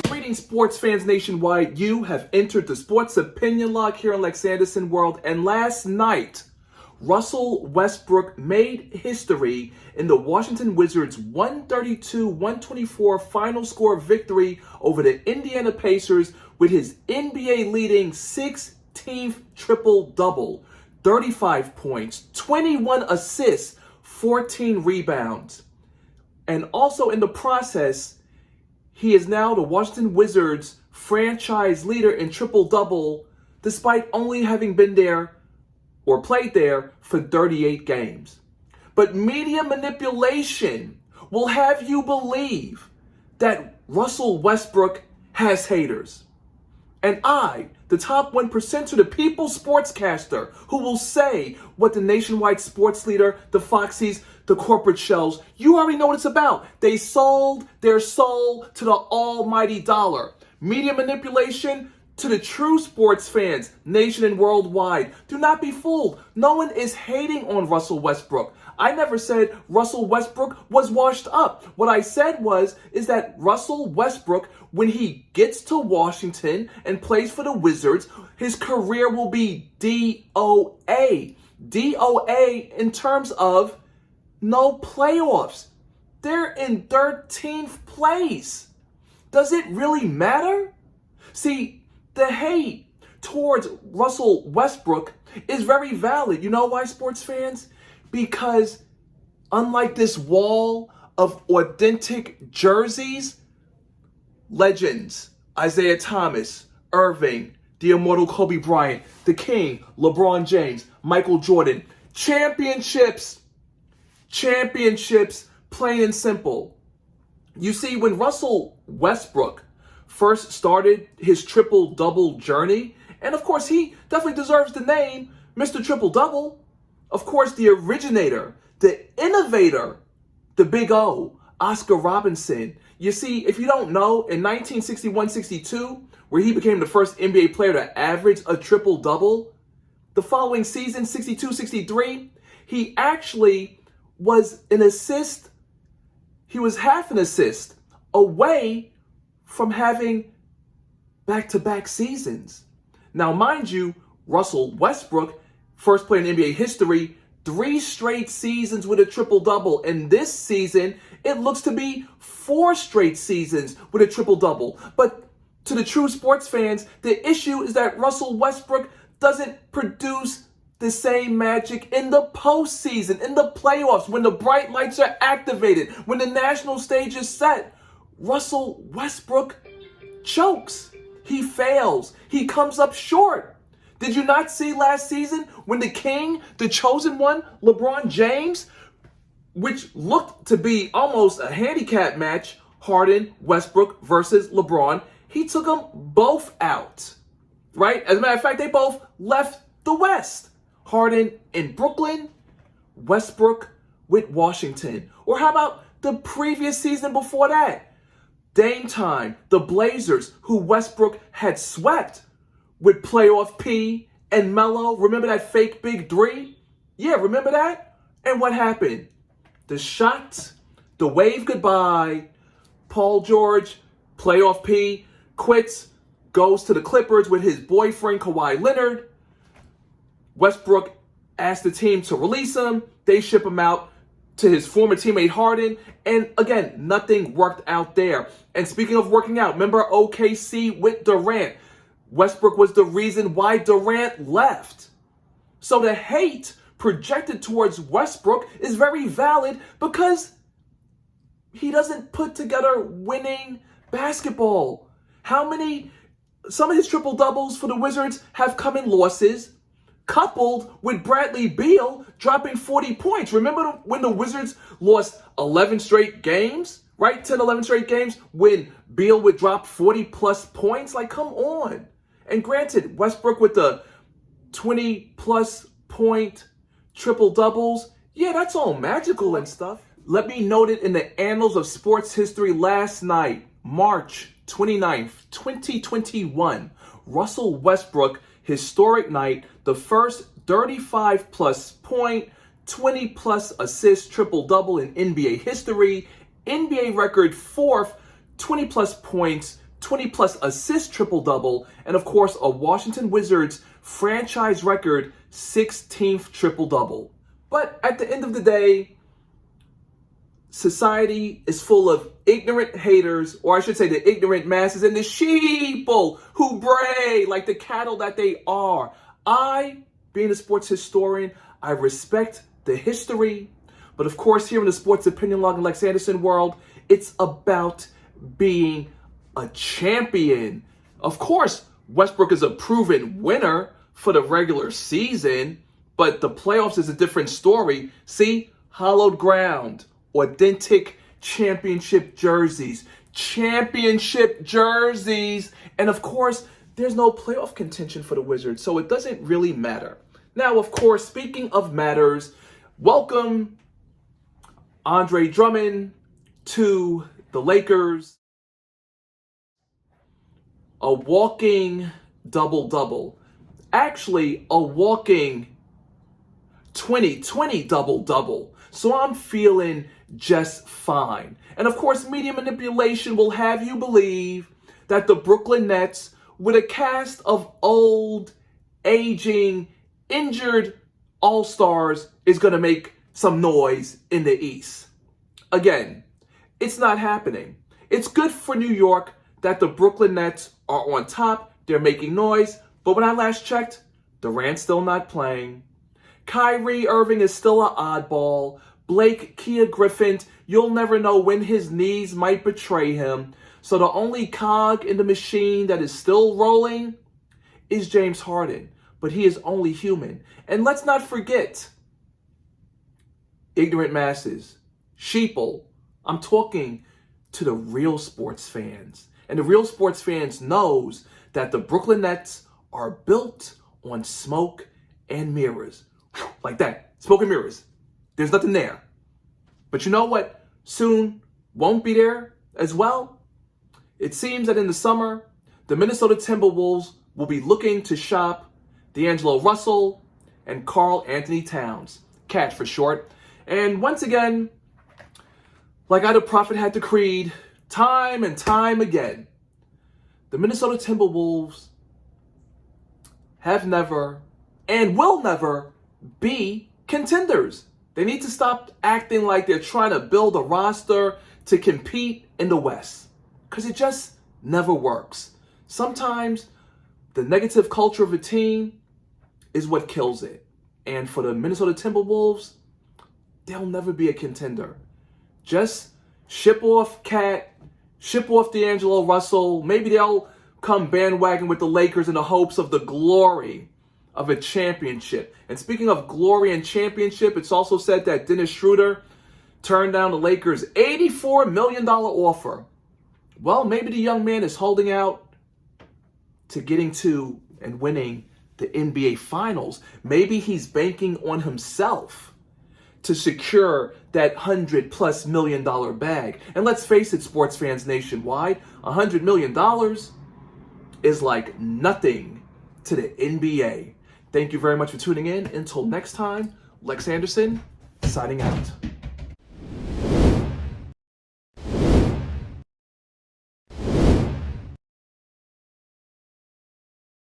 Greetings, sports fans nationwide. You have entered the Sports Opinion Log here in LexAnderson World, and last night, Russell Westbrook made history in the Washington Wizards' 132-124 final score victory over the Indiana Pacers with his NBA-leading 16th triple-double, 35 points, 21 assists, 14 rebounds. And also in the process, he is now the Washington Wizards' franchise leader in triple-double, despite only having been there or played there for 38 games. But media manipulation will have you believe that Russell Westbrook has haters. And I, the top 1%er, the people's sportscaster, who will say what the nationwide sports leader, the Foxies, the corporate shells, you already know what it's about. They sold their soul to the almighty dollar. Media manipulation to the true sports fans, nation and worldwide. Do not be fooled. No one is hating on Russell Westbrook. I never said Russell Westbrook was washed up. What I said is that Russell Westbrook, when he gets to Washington and plays for the Wizards, his career will be DOA. DOA in terms of no playoffs. They're in 13th place. Does it really matter? See, the hate towards Russell Westbrook is very valid. You know why, sports fans? Because unlike this wall of authentic jerseys, legends, Isaiah Thomas, Irving, the immortal Kobe Bryant, the King, LeBron James, Michael Jordan, championships, plain and simple. You see, when Russell Westbrook first started his triple-double journey, and of course he definitely deserves the name Mr. Triple-Double, of course the originator, the innovator, the Big O, Oscar Robinson. You see, if you don't know, in 1961-62, where he became the first NBA player to average a triple-double, the following season, 62-63, he actually was an assist, he was half an assist away from having back-to-back seasons. Now, mind you, Russell Westbrook first played in NBA history 3 straight seasons with a triple-double. And this season, it looks to be 4 straight seasons with a triple-double. But to the true sports fans, the issue is that Russell Westbrook doesn't produce the same magic in the postseason, in the playoffs, when the bright lights are activated, when the national stage is set. Russell Westbrook chokes. He fails. He comes up short. Did you not see last season when the King, the chosen one, LeBron James, which looked to be almost a handicap match, Harden, Westbrook versus LeBron, he took them both out, right? As a matter of fact, they both left the West. Harden in Brooklyn, Westbrook with Washington. Or how about the previous season before that? Dame time, the Blazers, who Westbrook had swept with playoff P and Melo. Remember that fake big 3? Yeah, remember that? And what happened? The shots, the wave goodbye. Paul George, playoff P, quits, goes to the Clippers with his boyfriend Kawhi Leonard. Westbrook asked the team to release him. They ship him out to his former teammate Harden, and again, nothing worked out there. And speaking of working out, remember OKC with Durant? Westbrook was the reason why Durant left. So the hate projected towards Westbrook is very valid because he doesn't put together winning basketball. Some of his triple-doubles for the Wizards have come in losses, coupled with Bradley Beal dropping 40 points. Remember when the Wizards lost 11 straight games, right? 10, 11 straight games when Beal would drop 40-plus points? Like, come on. And granted, Westbrook with the 20-plus point triple-doubles, yeah, that's all magical and stuff. Let me note it in the annals of sports history last night, March 29th, 2021. Russell Westbrook, historic night, the first 35-plus point, 20-plus assists, triple-double in NBA history, NBA record 4th, 20-plus points, 20-plus assists, triple-double, and of course, a Washington Wizards franchise record 16th triple-double. But at the end of the day, society is full of ignorant haters, or I should say the ignorant masses and the sheeple who bray like the cattle that they are. Being a sports historian, I respect the history, but of course here in the Sports Opinion Log and LexAnderson world, it's about being a champion. Of course, Westbrook is a proven winner for the regular season, but the playoffs is a different story. See, hallowed ground, authentic championship jerseys, and of course, there's no playoff contention for the Wizards, so it doesn't really matter. Now, of course, speaking of matters, welcome Andre Drummond to the Lakers. A walking double-double. Actually, a walking 2020 double-double. So I'm feeling just fine. And of course, media manipulation will have you believe that the Brooklyn Nets, with a cast of old, aging, injured all-stars, is going to make some noise in the East. Again, it's not happening. It's good for New York that the Brooklyn Nets are on top. They're making noise. But when I last checked, Durant's still not playing. Kyrie Irving is still an oddball. Blake Kia Griffin, you'll never know when his knees might betray him. So the only cog in the machine that is still rolling is James Harden. But he is only human. And let's not forget, ignorant masses, sheeple, I'm talking to the real sports fans. And the real sports fans knows that the Brooklyn Nets are built on smoke and mirrors. Like that. Smoke and mirrors. There's nothing there. But you know what soon won't be there as well? It seems that in the summer, the Minnesota Timberwolves will be looking to shop D'Angelo Russell and Karl Anthony Towns. KAT for short. And once again, like the prophet had decreed, time and time again, the Minnesota Timberwolves have never and will never be contenders. They need to stop acting like they're trying to build a roster to compete in the West, because it just never works. Sometimes the negative culture of a team is what kills it. And for the Minnesota Timberwolves, they'll never be a contender. Just ship off KAT, ship off D'Angelo Russell. Maybe they'll come bandwagon with the Lakers in the hopes of the glory of a championship. And speaking of glory and championship, it's also said that Dennis Schroeder turned down the Lakers' $84 million offer. Well, maybe the young man is holding out to getting to and winning the NBA Finals. Maybe he's banking on himself to secure that $100+ million bag. And let's face it, sports fans nationwide, $100 million is like nothing to the NBA. Thank you very much for tuning in. Until next time, LexAnderson signing out.